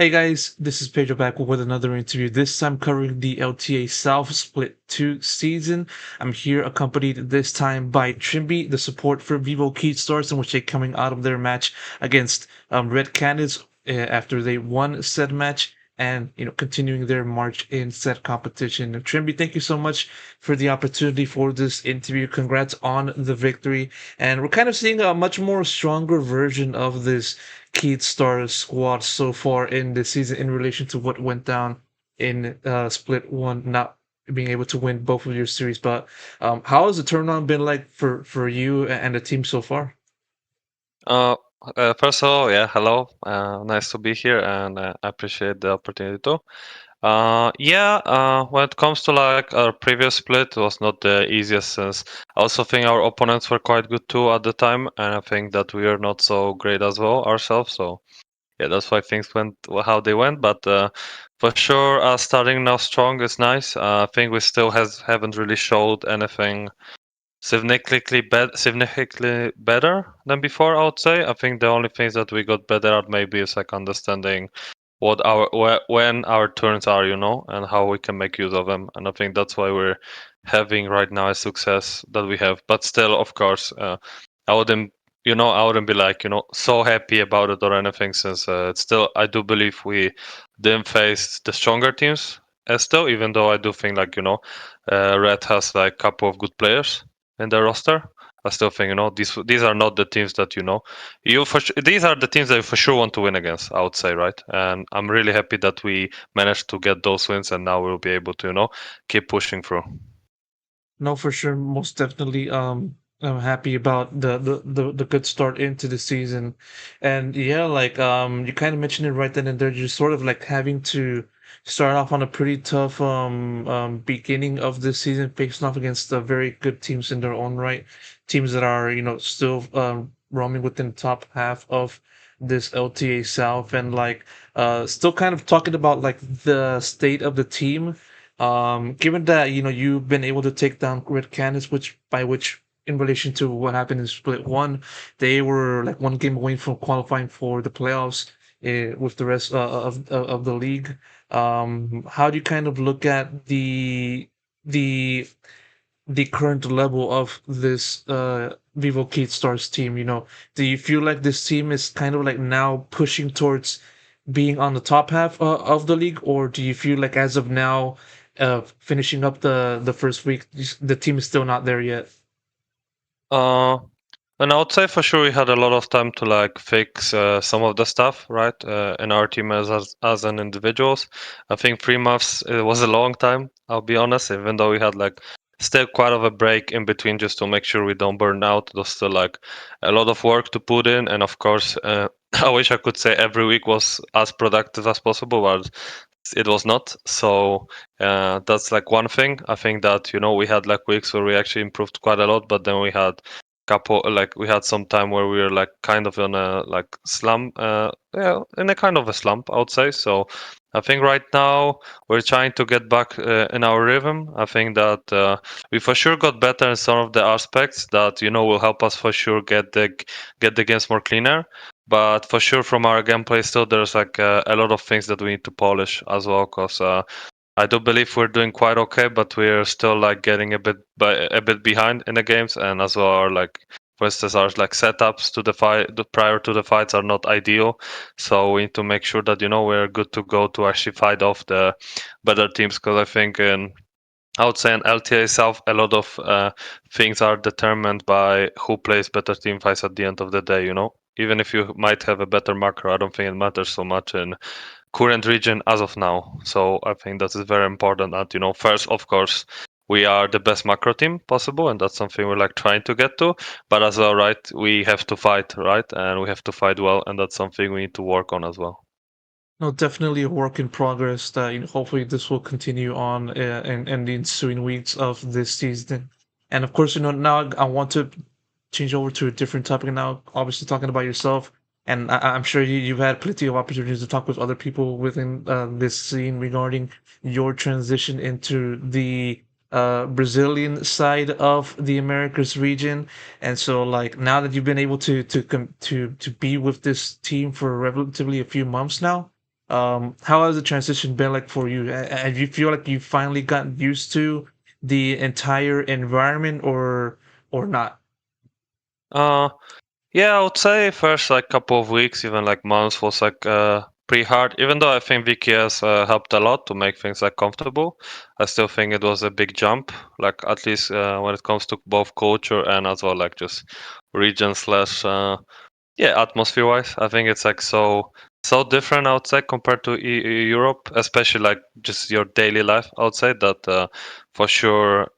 Hey guys, this is Pedro back with another interview. This time covering the LTA South Split 2 season. I'm here accompanied this time by Trymbi, the support for Vivo Keyd Stars, in which they coming out of their match against Red Canids after they won said match and continuing their march in said competition. And Trymbi, thank you so much for the opportunity for this interview. Congrats on the victory. And we're kind of seeing a much more stronger version of this Keyd Stars squad so far in the season in relation to what went down in Split 1, not being able to win both of your series. But how has the turnaround been like for you and the team so far? Uh, First of all, yeah, hello. Nice to be here, and I appreciate the opportunity too. When it comes to like our previous split, it was not the easiest since I also think our opponents were quite good too at the time, and I think that we are not so great as well ourselves. So yeah, that's why things went how they went. But for sure, starting now strong is nice. I think we still haven't really showed anything significantly better than before. I would say. I think the only things that we got better at maybe is like understanding when our turns are, and how we can make use of them. And I think that's why we're having right now a success that we have. But still, of course, I wouldn't. I wouldn't be like, so happy about it or anything, since it's still, I do believe we didn't face the stronger teams still, even though I do think like, Red has like a couple of good players in their roster. I still think these are not the teams that these are the teams that you for sure want to win against. I would say, right? And I'm really happy that we managed to get those wins, and now we'll be able to keep pushing through. No, for sure, most definitely. I'm happy about the good start into the season, and yeah, like you kind of mentioned it right then and there. You're sort of like having to start off on a pretty tough beginning of the season, facing off against very good teams in their own right, teams that are still roaming within the top half of this LTA South, and like still kind of talking about like the state of the team given that you've been able to take down Red Canids, which in relation to what happened in Split One, they were like one game away from qualifying for the playoffs with the rest of the league. How do you kind of look at the the current level of this Vivo Keyd Stars team? Do you feel like this team is kind of like now pushing towards being on the top half of the league, or do you feel like as of now, finishing up the first week, the team is still not there yet? Uh, and I would say for sure we had a lot of time to like fix some of the stuff, right? In our team as an individuals. I think 3 months it was a long time. I'll be honest, even though we had like still quite of a break in between just to make sure we don't burn out. It was still like a lot of work to put in, and of course, I wish I could say every week was as productive as possible, but it was not. So that's like one thing. I think that we had like weeks where we actually improved quite a lot, but then we had couple like we had some time where we were like kind of in a like slump, yeah, in a kind of a slump, I would say. So I think right now we're trying to get back in our rhythm. I think that we for sure got better in some of the aspects that will help us for sure get the games more cleaner. But for sure, from our gameplay, still there's like a lot of things that we need to polish as well. Because I do believe we're doing quite okay, but we're still like getting a bit behind in the games, and as well our like. For instance, our like setups to the fight, prior to the fights are not ideal, so we need to make sure that we're good to go to actually fight off the better teams. Because I think I would say in LTA South, a lot of things are determined by who plays better team fights at the end of the day. Even if you might have a better macro, I don't think it matters so much in current region as of now. So I think that is very important. That first, of course, we are the best macro team possible, and that's something we're like trying to get to. But as well, right, we have to fight, right, and we have to fight well, and that's something we need to work on as well. No, definitely a work in progress. That hopefully this will continue on in the ensuing weeks of this season. And of course, now I want to change over to a different topic now. Obviously, talking about yourself, and I'm sure you've had plenty of opportunities to talk with other people within this scene regarding your transition into the Brazilian side of the Americas region. And so, like now that you've been able to be with this team for relatively a few months now. How has the transition been like for you? And you feel like you finally gotten used to the entire environment, or not? Uh, yeah, I would say first like couple of weeks, even like months, was like pretty hard. Even though I think VKS helped a lot to make things like comfortable, I still think it was a big jump. Like at least when it comes to both culture and as well like just region slash yeah, atmosphere wise, I think it's like so different outside compared to Europe, especially like just your daily life outside. That for sure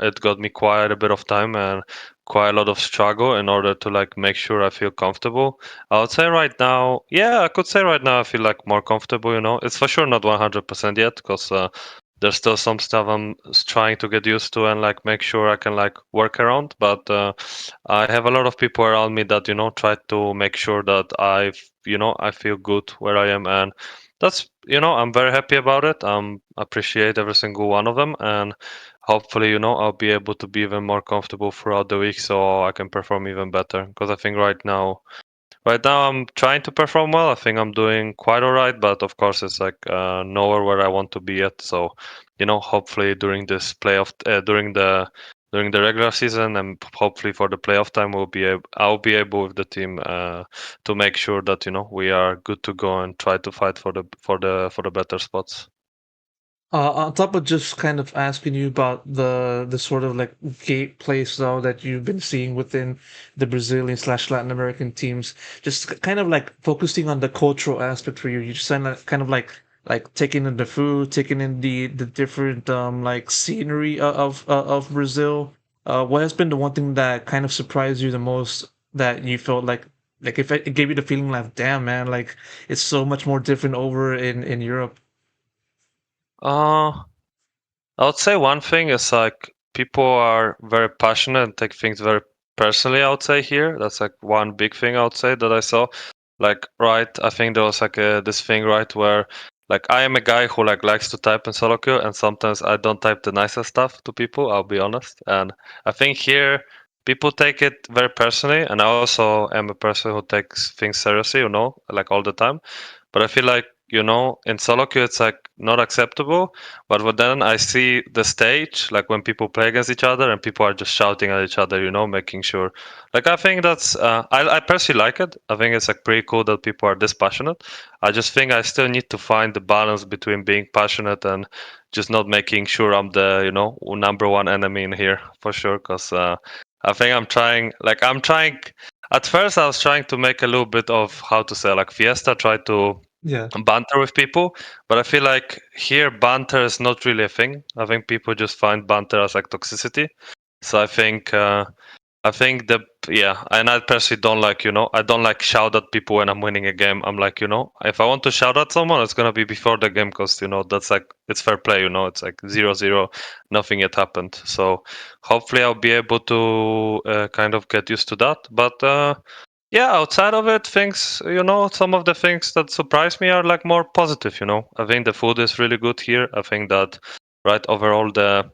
it got me quite a bit of time and quite a lot of struggle in order to like make sure I feel comfortable. I would say right now, yeah, I could say right now I feel like more comfortable. You know, it's for sure not 100% yet because there's still some stuff I'm trying to get used to and like make sure I can like work around. But I have a lot of people around me that try to make sure that I feel good where I am, and that's I'm very happy about it. Appreciate every single one of them, and hopefully I'll be able to be even more comfortable throughout the week so I can perform even better. Because I think right now, I'm trying to perform well. I think I'm doing quite all right, but of course, it's like nowhere where I want to be yet. So, hopefully during this playoff, during the regular season, and hopefully for the playoff time, I'll be able with the team to make sure that we are good to go and try to fight for the better spots. On top of just kind of asking you about the sort of like gate play style that you've been seeing within the Brazilian slash Latin American teams, just kind of like focusing on the cultural aspect for you. You just kind of like taking in the food, taking in the different like scenery of Brazil. What has been the one thing that kind of surprised you the most that you felt like if it gave you the feeling like, damn man, like it's so much more different over in Europe. Uh, I would say one thing is like people are very passionate and take things very personally. I would say here, that's like one big thing I would say that I saw. Like, right, I think there was like this thing, right, where like I am a guy who like likes to type in solo queue, and sometimes I don't type the nicest stuff to people. I'll be honest, and I think here people take it very personally, and I also am a person who takes things seriously, like all the time. But I feel like in solo queue it's like not acceptable. But then I see the stage, like when people play against each other and people are just shouting at each other, making sure. Like I think that's I personally like it. I think it's like pretty cool that people are this passionate. I just think I still need to find the balance between being passionate and just not making sure I'm the number one enemy in here for sure. Because I think I'm trying. At first, I was trying to make a little bit of how to say like Fiesta, try to Yeah. banter with people, but I feel like here banter is not really a thing. I think people just find banter as like toxicity. So I think the yeah, and I personally don't like I don't like shout at people when I'm winning a game. I'm like if I want to shout at someone, it's gonna be before the game because that's like it's fair play. It's like 0-0, nothing yet happened. So hopefully I'll be able to kind of get used to that. But yeah, outside of it, things, some of the things that surprise me are like more positive. I think the food is really good here. I think that, right, overall, the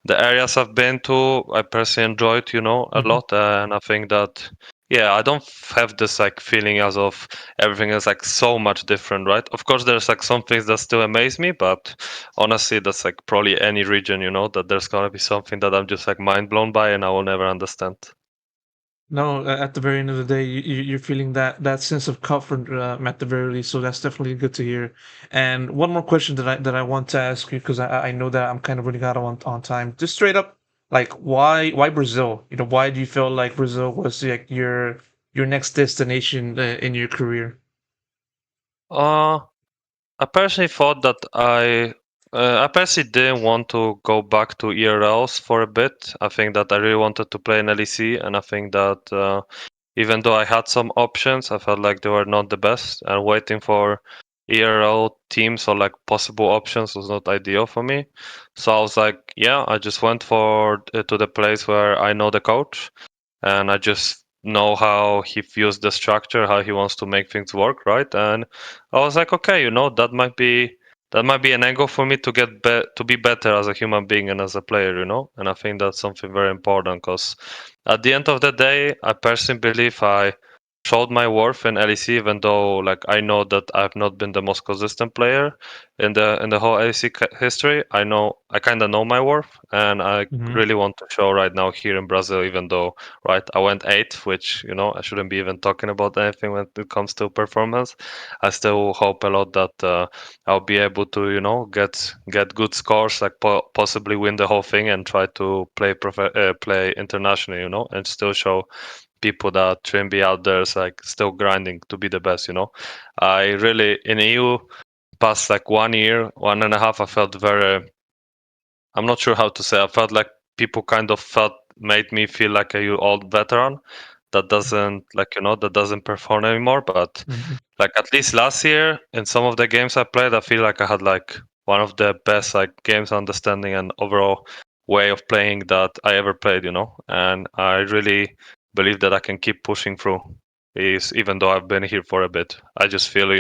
areas I've been to, I personally enjoyed, a Mhm. lot. And I think that, yeah, I don't have this like feeling as of everything is like so much different, right? Of course, there's like some things that still amaze me, but honestly, that's like probably any region, that there's gonna be something that I'm just like mind blown by and I will never understand. No, at the very end of the day, you're feeling that sense of comfort at the very least. So that's definitely good to hear. And one more question that I want to ask you because I know that I'm kind of running out on time. Just straight up, like why Brazil? Why do you feel like Brazil was like your next destination in your career? Uh, I personally thought that I personally didn't want to go back to ERLs for a bit. I think that I really wanted to play in LEC, and I think that even though I had some options, I felt like they were not the best, and waiting for ERL teams or like possible options was not ideal for me. So I was like, yeah, I just went for to the place where I know the coach, and I just know how he views the structure, how he wants to make things work, right? And I was like, okay, that might be an angle for me to to be better as a human being and as a player. And I think that's something very important because at the end of the day, I personally believe showed my worth in LEC, even though like I know that I've not been the most consistent player in the whole LEC history. I know I kind of know my worth, and I Hmm. really want to show right now here in Brazil. Even though right, I went eighth, which I shouldn't be even talking about anything when it comes to performance. I still hope a lot that I'll be able to get good scores, like possibly win the whole thing and try to play internationally, and still show people that Trymbi out there is like still grinding to be the best. I really in EU past like 1 year, 1.5, I felt very. I'm not sure how to say. I felt like people kind of felt made me feel like a old veteran that doesn't perform anymore. But Hmm. like at least last year in some of the games I played, I feel like I had like one of the best like games understanding and overall way of playing that I ever played, and I really believe that I can keep pushing through. Is even though I've been here for a bit, I just feel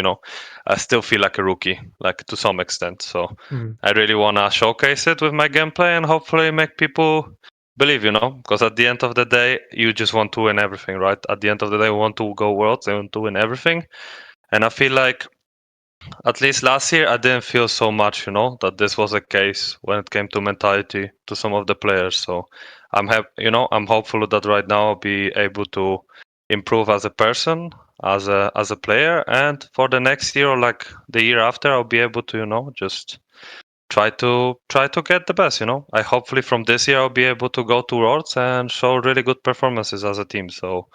I still feel like a rookie, like to some extent. So Hmm. I really wanna showcase it with my gameplay and hopefully make people believe, because at the end of the day, you just want to win everything, right? At the end of the day, we want to go worlds, they want to win everything. And I feel like at least last year, I didn't feel so much, that this was a case when it came to mentality to some of the players. So I'm hopeful that right now I'll be able to improve as a person, as a player, and for the next year or like the year after, I'll be able to, just try to get the best. I hopefully from this year I'll be able to go to Worlds and show really good performances as a team. So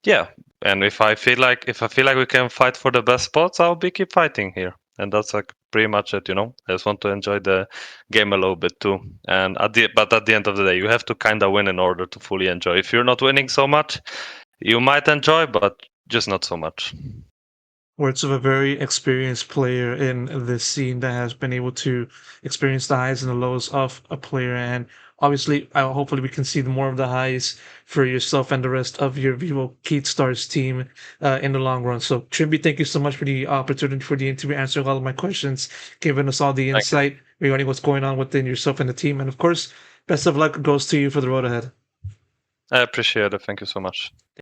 yeah, and if I feel like we can fight for the best spots, I'll be keep fighting here. And that's like pretty much it. I just want to enjoy the game a little bit too. And at the end of the day, you have to kind of win in order to fully enjoy. If you're not winning so much, you might enjoy, but just not so much. Words of a very experienced player in this scene that has been able to experience the highs and the lows of a player. And obviously, hopefully, we can see more of the highs for yourself and the rest of your Vivo Keyd Stars team in the long run. So, Trimby, thank you so much for the opportunity for the interview, answering all of my questions, giving us all the Thank you. insight regarding what's going on within yourself and the team. And of course, best of luck goes to you for the road ahead. I appreciate it. Thank you so much.